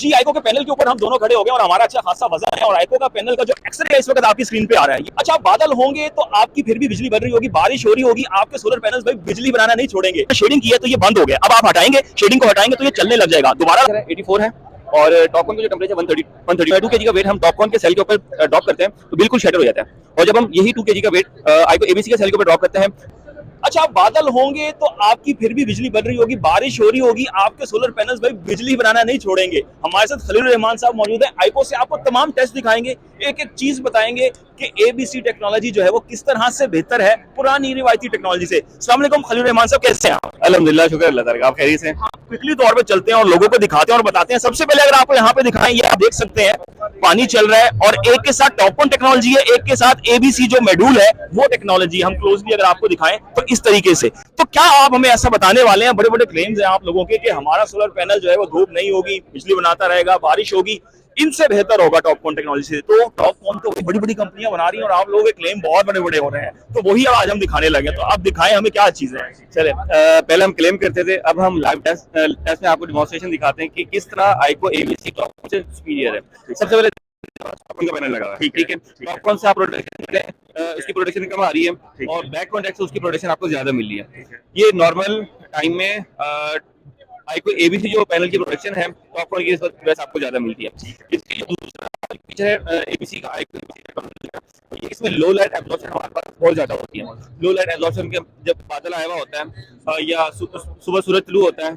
जी आइको के पैनल के ऊपर हम दोनों खड़े हो गए और हमारा अच्छा खासा वजन है और आइको का पैनल का जो एक्सरे है इस वक्त आपकी स्क्रीन पे आ रहा है। अच्छा बादल होंगे तो आपकी फिर भी बिजली बन रही होगी, बारिश हो रही होगी, आपके सोलर पैनल्स भाई बिजली बनाना नहीं छोड़ेंगे। शेडिंग की है तो ये बंद हो गया, अब आप हटाएंगे, शेडिंग को हटाएंगे तो ये चलने लग जाएगा दोबारा। 84 है और टॉपकॉन का जो टेम्परेचर 132 kg का वेट हम टॉपकॉन के सेल के ऊपर ड्रॉप करते हैं तो बिल्कुल शटर हो जाता है। और जब हम यही 2 kg का वेट आइको एबीसी के सेल के ऊपर ड्रॉप करते हैं, अच्छा बादल होंगे तो आपकी फिर भी बिजली बन रही होगी, बारिश हो रही होगी, आपके सोलर पैनल्स भाई बिजली बनाना नहीं छोड़ेंगे। हमारे साथ खलील रहमान साहब मौजूद है, आइको से आपको तमाम टेस्ट दिखाएंगे, एक एक चीज बताएंगे कि एबीसी टेक्नोलॉजी जो है वो किस तरह से बेहतर है पुरानी रिवायती टेक्नोलॉजी से। अस्सलाम वालेकुम खलील रहमान साहब, कैसे हैं आप? अल्हम्दुलिल्लाह, शुक्र अल्लाह ताला, आप खैरियत से? क्विकली तौर पे चलते हैं और लोगों को दिखाते हैं और बताते हैं। सबसे पहले अगर आपको यहाँ पे दिखाएं, ये आप देख सकते हैं पानी चल रहा है और एक के साथ टॉपकॉन टेक्नोलॉजी है, एक के साथ एबीसी जो मॉड्यूल है वो टेक्नोलॉजी। हम क्लोजली अगर आपको दिखाएं तो इस तरीके से, तो क्या आप हमें ऐसा बताने वाले हैं, बड़े बड़े क्लेम्स हैं आप लोगों के कि हमारा सोलर पैनल जो है वो धूप नहीं होगी, बिजली बनाता रहेगा, बारिश होगी, इनसे बेहतर होगा टॉपकॉन टेक्नोलॉजी से? तो टॉपकॉन तो बड़ी बड़ी कंपनियां बना रही हैं और आप लोगों के क्लेम बहुत बड़े बड़े हो रहे हैं, तो वही आज हम दिखाने लगे। तो आप दिखाएं हमें क्या चीजें हैं। चले, पहले हम क्लेम करते थे, अब हम लाइव टेस्ट में आपको डेमोंस्ट्रेशन दिखाते हैं कि किस तरह आइको एबीसी टॉपकॉन से सुपीरियर है। सबसे पहले टॉपकॉन का पैनल लगा है, ठीक है। टॉपकॉन से आप प्रोडक्शन उसकी प्रोडक्शन कम आ रही है और बैक कॉन्टैक्ट से उसकी प्रोडक्शन आपको ज्यादा मिल रही है। ये नॉर्मल टाइम में आइको एबीसी जो पैनल की प्रोडक्शन है टॉपकॉन की वैसे आपको ज्यादा मिलती है। इसके जो दूसरा फीचर है एबीसी का, आइको एबीसी, इसमें लो लाइट एब्जॉर्प्शन हमारे पास बहुत ज्यादा होती है। लो लाइट एब्जॉर्प्शन के जब बादल आया हुआ होता है या सुबह सूरज तुलू होता है,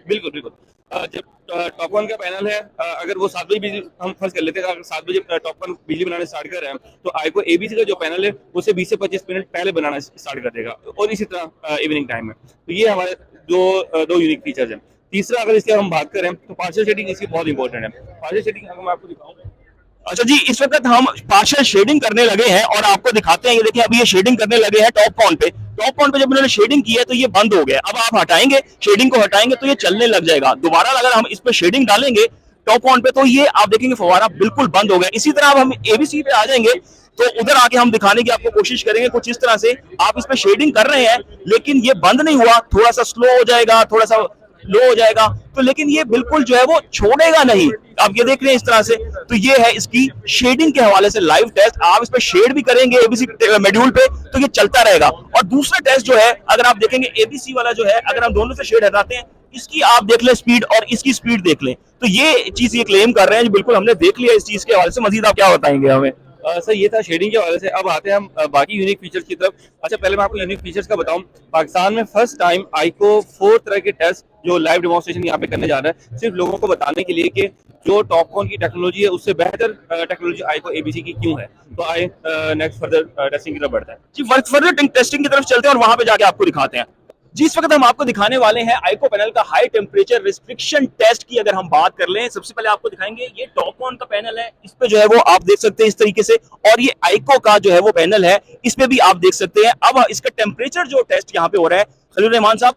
बिल्कुल बिल्कुल, जब टॉपकॉन का पैनल है, अगर वो 7 बजे बिजली, हम फर्ज कर लेते हैं अगर 7 बजे टॉपकॉन बिजली बनाने स्टार्ट कर रहे हैं तो आइको एबीसी का जो पैनल है उसे 20 से 25 मिनट पहले बनाना स्टार्ट कर देगा और इसी तरह इवनिंग टाइम में। तो ये हमारे दो यूनिक फीचर्स हैं। तीसरा अगर इसकी हम बात करें तो पार्शियल शेडिंग इसकी बहुत इंपॉर्टेंट है। पार्शियल शेडिंग अगर मैं आपको दिखाऊं, अच्छा जी, इस वक्त हम पार्शियल शेडिंग करने लगे हैं और आपको दिखाते हैं। ये देखिए अभी ये शेडिंग करने लगे हैं टॉपकॉन पे। टॉपकॉन पे जब उन्होंने शेडिंग की है तो ये बंद हो गया, अब आप हटाएंगे, शेडिंग को हटाएंगे तो ये चलने लग जाएगा दोबारा। अगर हम इस पे शेडिंग डालेंगे टॉपकॉन पे तो ये आप देखेंगे फवारा बिल्कुल बंद हो गया। इसी तरह अब हम एबीसी पे आ जाएंगे तो उधर आके हम दिखाने की आपको कोशिश करेंगे कुछ इस तरह से। आप इस पे शेडिंग कर रहे हैं लेकिन ये बंद नहीं हुआ, थोड़ा सा स्लो हो जाएगा, थोड़ा सा लो हो जाएगा, तो लेकिन ये बिल्कुल जो है वो छोड़ेगा नहीं। आप ये देख रहे हैं इस तरह से, तो ये है इसकी शेडिंग के हवाले से लाइव टेस्ट। आप इस पे शेड भी करेंगे एबीसी मॉड्यूल पे तो ये चलता रहेगा। और दूसरा टेस्ट जो है अगर आप देखेंगे एबीसी वाला जो है, अगर हम दोनों से शेड हटाते हैं, इसकी आप देख लें स्पीड और इसकी स्पीड देख लें, तो ये चीज ये क्लेम कर रहे हैं बिल्कुल हमने देख लिया इस चीज के हवाले से। मजीद आप क्या बताएंगे हमें? सर ये था शेडिंग के हवाले से। अब आते हैं हम बाकी यूनिक फीचर्स की तरफ। अच्छा पहले मैं आपको यूनिक फीचर्स का बताऊं, पाकिस्तान में फर्स्ट टाइम आइको 4 तरह के टेस्ट जो लाइव डेमोंस्ट्रेशन यहाँ पे करने जा रहा है, सिर्फ लोगों को बताने के लिए कि जो टॉपकॉन की टेक्नोलॉजी है उससे बेहतर टेक्नोलॉजी आइको एबीसी की क्यों है। तो आए नेक्स्ट फर्दर टेस्टिंग की तरफ बढ़ता है जी, फर्दर टेस्टिंग की तरफ चलते हैं और वहां पे जाके आपको दिखाते हैं। जी, इस वक्त हम आपको दिखाने वाले हैं आइको पैनल का हाई टेम्परेचर रिस्ट्रिक्शन टेस्ट की। अगर हम बात कर लें, सबसे पहले आपको दिखाएंगे ये टॉपकॉन का पैनल है, इस पे जो है वो आप देख सकते हैं इस तरीके से, और ये आइको का जो है वो पैनल है, इस पे भी आप देख सकते हैं। अब इसका टेम्परेचर जो टेस्ट यहाँ पे हो रहा है, खलील रहमान साहब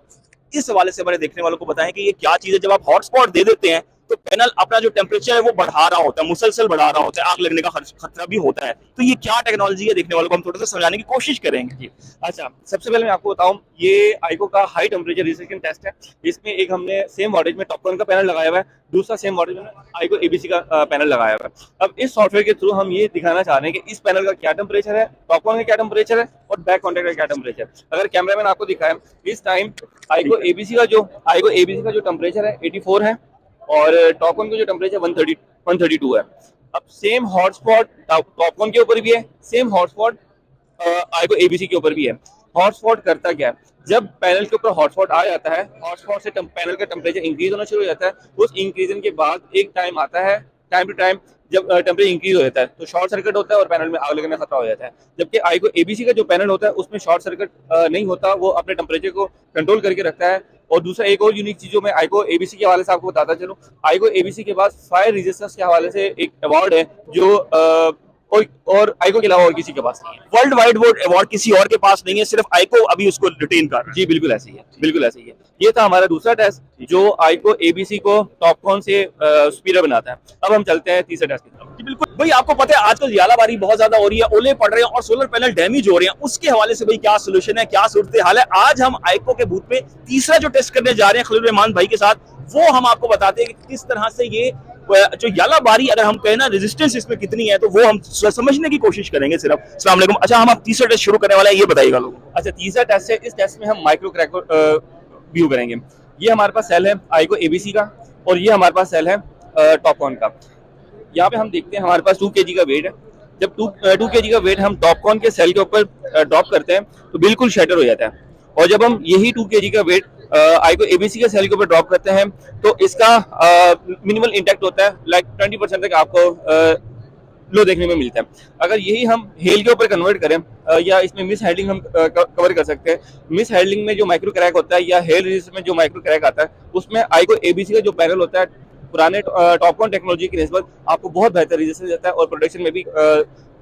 इस हवाले से हमारे देखने वालों को बताएं कि ये क्या चीज है। जब आप हॉटस्पॉट दे देते हैं तो पैनल अपना जो टेम्परेचर है वो बढ़ा रहा होता है, मुसलसल बढ़ा रहा होता है, आग लगने का खतरा भी होता है। तो ये क्या टेक्नोलॉजी है, देखने वालों को हम थोड़ा सा समझाने की कोशिश करेंगे जी। अच्छा सबसे पहले मैं आपको बताऊं, ये आइको का हाई टेम्परेचर रिस्ट्रिक्शन टेस्ट है। इसमें एक हमने सेम वॉटेज में टॉपकॉन का पैनल लगाया हुआ है, दूसरा सेम वॉटेज में आइको एबीसी का पैनल लगाया हुआ है। अब इस सॉफ्टवेयर के थ्रू हम ये दिखाना चाह रहे हैं कि इस पैनल का क्या टेम्परेचर है, टॉपकॉन का क्या टेम्परेचर है और बैक कॉन्टैक्ट का क्या टेम्परेचर। अगर कैमरामैन आपको दिखाए, इस टाइम आइको एबीसी का जो टेम्परेचर है 84 है और टॉपकॉन का जो टेम्परेचर 132 है। अब सेम हॉटस्पॉट टॉपकॉन के ऊपर भी है, सेम हॉटस्पॉट आइको एबीसी के ऊपर भी है। हॉटस्पॉट करता क्या है, जब पैनल के ऊपर हॉटस्पॉट आ जाता है, हॉटस्पॉट से पैनल का टेम्परेचर इंक्रीज होना शुरू हो जाता है। उस इंक्रीजन के बाद एक टाइम आता है, टाइम टू टाइम जब टेम्परेचर इंक्रीज हो जाता है तो शॉर्ट सर्किट होता है और पैनल में आग लगने का खतरा हो जाता है। जबकि आइको एबीसी का जो पैनल होता है उसमें शॉर्ट सर्किट नहीं होता, वो अपने टेम्परेचर को कंट्रोल करके रखता है। और दूसरा एक और यूनिक चीज जो मैं आइको एबीसी के हवाले से आपको बताता चलूं, आइको एबीसी के पास फायर रेजिस्टेंस के हवाले से एक अवार्ड है जो और आइको के अलावा और किसी के पास नहीं है। वर्ल्ड वाइड वो अवार्ड किसी और के पास नहीं है, सिर्फ आइको अभी उसको रिटेन कर रहा है। जी बिल्कुल ऐसे ही है, बिल्कुल ऐसे ही है। ये था हमारा दूसरा टेस्ट जो आइको एबीसी को टॉपकॉन से सुपीरियर बनाता है। अब हम चलते हैं तीसरे टेस्ट की तरफ। जी बिल्कुल भाई, आपको पता है आजकल यालाबारी बहुत ज्यादा हो रही है, ओले पड़ रहे हैं और सोलर पैनल डैमेज हो रहे हैं, उसके हवाले से भाई क्या सोल्यूशन है, क्या सूरत हाल है, आज हम आइको के बूथ पे तीसरा जो टेस्ट करने जा रहे हैं खलील रहमान भाई के साथ, वो हम आपको बताते हैं कि किस तरह से ये जो यालाबारी, अगर हम कहें ना रेजिस्टेंस इसमें कितनी है, तो वो हम समझने की कोशिश करेंगे सिर्फ। अस्सलाम वालेकुम। अच्छा, हम अब तीसरा टेस्ट शुरू करने वाले हैं, ये बताइएगा लोगों को। अच्छा, तीसरा टेस्ट है। इस टेस्ट में हम माइक्रो क्रैक को व्यू करेंगे। ये हमारे पास सेल है आईको एबीसी का, और ये हमारे पास सेल है टॉपकॉन का। यहाँ पे हम देखते हैं हमारे पास 2 kg का वेट है। जब 2 kg का वेट हम टॉपकॉन के सेल के ऊपर ड्रॉप करते हैं तो बिल्कुल शैटर हो जाता है, और जब हम यही 2 kg का वेट आईको एबीसी के सेल के ऊपर ड्रॉप करते हैं तो इसका मिनिमल इंटैक्ट होता है, लाइक 20% तक आपको लो देखने में मिलता है। अगर यही हम हेल के ऊपर कन्वर्ट करें, या इसमें मिस हैंडलिंग हम कवर कर सकते हैं। मिस हैंडलिंग में जो माइक्रो क्रैक होता है, या हेल रेजिस्टेंस में जो माइक्रो क्रैक आता है, उसमें आईको एबीसी का जो पैनल होता है पुराने टॉपकॉन टेक्नोलॉजी की निस्बत आपको बहुत बेहतर रेजिस्टेंस देता है, और प्रोडक्शन में भी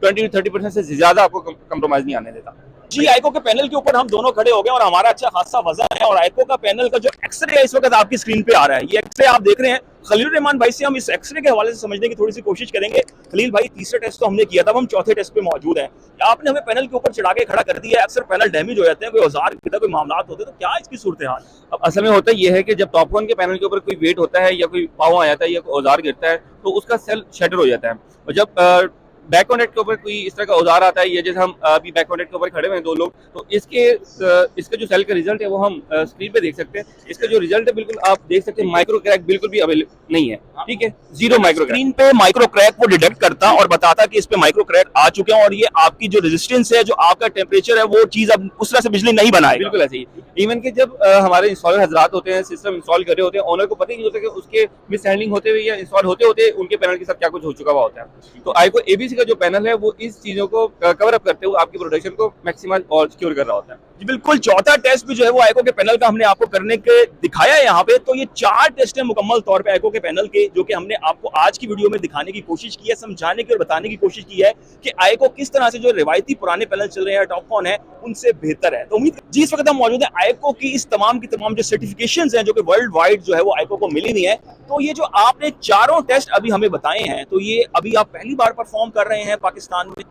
20-30% से ज्यादा आपको कंप्रोमाइज नहीं आने देता। जी, आईको के पैनल के ऊपर हम दोनों खड़े हो गए और हमारा अच्छा खासा वजन है, और आईको का पैनल का जो एक्सरे है इस वक्त आपकी स्क्रीन पे आ रहा है। ये एक्सरे आप देख रहे हैं। खलील रहमान भाई से हम इस एक्सरे के हवाले से समझने की थोड़ी सी कोशिश करेंगे। खलील भाई, तीसरा टेस्ट तो हमने किया था, अब हम चौथे टेस्ट पे मौजूद हैं। आपने हमें पैनल के ऊपर चढ़ा के खड़ा कर दिया है। अक्सर पैनल डैमेज हो जाते हैं, कोई औजार गिरता है, कोई मामला होते हैं, तो क्या इसकी सूरत हाल? अब असल में होता यह है कि जब टॉपकॉन के पैनल के ऊपर कोई वेट होता है, या कोई पाँव आ जाता है, या कोई औजार गिरता है, तो उसका सेल शटर हो जाता है। और जब बैक कॉन्टेक्ट के ऊपर कोई इस तरह का औजार आता है, ये जैसे हम अभी बैक कॉन्टेक्ट के ऊपर खड़े हुए हैं 2 लोग, तो इसका जो सेल का रिजल्ट है वो हम स्क्रीन पे देख सकते हैं। इसका जो रिजल्ट है बिल्कुल आप देख सकते हैं, माइक्रो क्रैक बिल्कुल भी अवेलेबल नहीं है। ठीक है, 0 माइक्रो क्रैक। स्क्रीन पे माइक्रो क्रैक वो डिटेक्ट करता और बताता कि इस पे माइक्रो क्रैक आ चुके हैं, और ये आपकी जो रेजिस्टेंस है, जो आपका टेम्परेचर है, वो चीज अब उस तरह से बिजली नहीं बनाएगा। बिल्कुल ऐसे ही। इवन कि जब हमारे इंस्टॉलर हजरात होते हैं, सिस्टम इंस्टॉल कर रहे होते हैं, ओनर को पता ही नहीं होता कि उसके मिस हैंडलिंग होते हुए या इंस्टॉल होते होते उनके पैनल के साथ क्या कुछ हो चुका हुआ होता है। तो आईको एबीसी का जो पैनल है वो इस चीजों को कवर अप करते हुए आपकी प्रोडक्शन को मैक्सिमाइज और सिक्योर कर रहा होता है। जी बिल्कुल। चौथा टेस्ट भी जो है वो आईको के पैनल का हमने आपको करने के दिखाया है यहाँ पे। तो ये 4 टेस्ट है मुकम्मल तौर पे आईको के पैनल के, जो कि हमने आपको आज की वीडियो में दिखाने की कोशिश की है, समझाने की और बताने की कोशिश की है कि आईको किस तरह से जो रिवायती पुराने पैनल चल रहे हैं टॉपकॉन है उनसे बेहतर है। तो उम्मीद जी, इस वक्त हम मौजूद है आईको की इस तमाम की तमाम जो सर्टिफिकेशंस हैं, जो कि वर्ल्ड वाइड जो है वो आईको को मिली हुई है। तो ये जो आपने चारों टेस्ट अभी हमें बताए हैं, तो ये अभी आप पहली बार परफॉर्म कर रहे हैं पाकिस्तान में?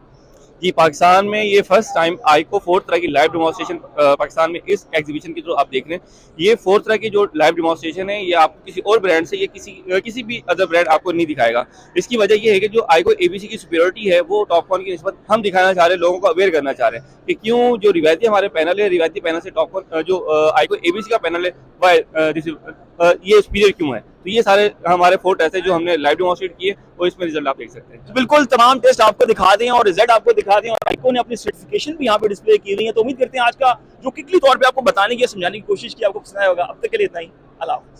जी, पाकिस्तान में ये फर्स्ट टाइम आईको 4th तरह की लाइव डेमोन्स्ट्रेशन पाकिस्तान में इस एग्जीबिशन की जो आप देख रहे हैं, ये 4th तरह की जो लाइव डेमोन्स्ट्रेशन है, ये आपको किसी और ब्रांड से, ये किसी भी अदर ब्रांड आपको नहीं दिखाएगा। इसकी वजह ये है कि जो आईको एबीसी की सुपीरियरिटी है वो टॉपकॉन की निस्बत हम दिखाना चाह रहे हैं, लोगों को अवेयर करना चाह रहे हैं कि क्यों जो रिवायती हमारे पैनल है, रिवायती पैनल से टॉपकॉन जो आईको एबीसी का पैनल है ये सुपीरियर क्यों है। तो ये सारे हमारे 4 टेस्ट है जो हमने लाइव डेमोन्स्ट्रेट किए, और इसमें रिजल्ट आप देख सकते हैं। बिल्कुल, तमाम टेस्ट आपको दिखा दें और रिजल्ट आपको दिखा दें, और आईको ने अपनी सर्टिफिकेशन भी यहाँ पे डिस्प्ले की हुई है। तो उम्मीद करते हैं आज का जो क्विकली तौर पे आपको बताने की, समझाने की कोशिश की, आपको पसंद आया होगा। अब तक के लिए इतना ही। अल्लाह हाफ़िज़।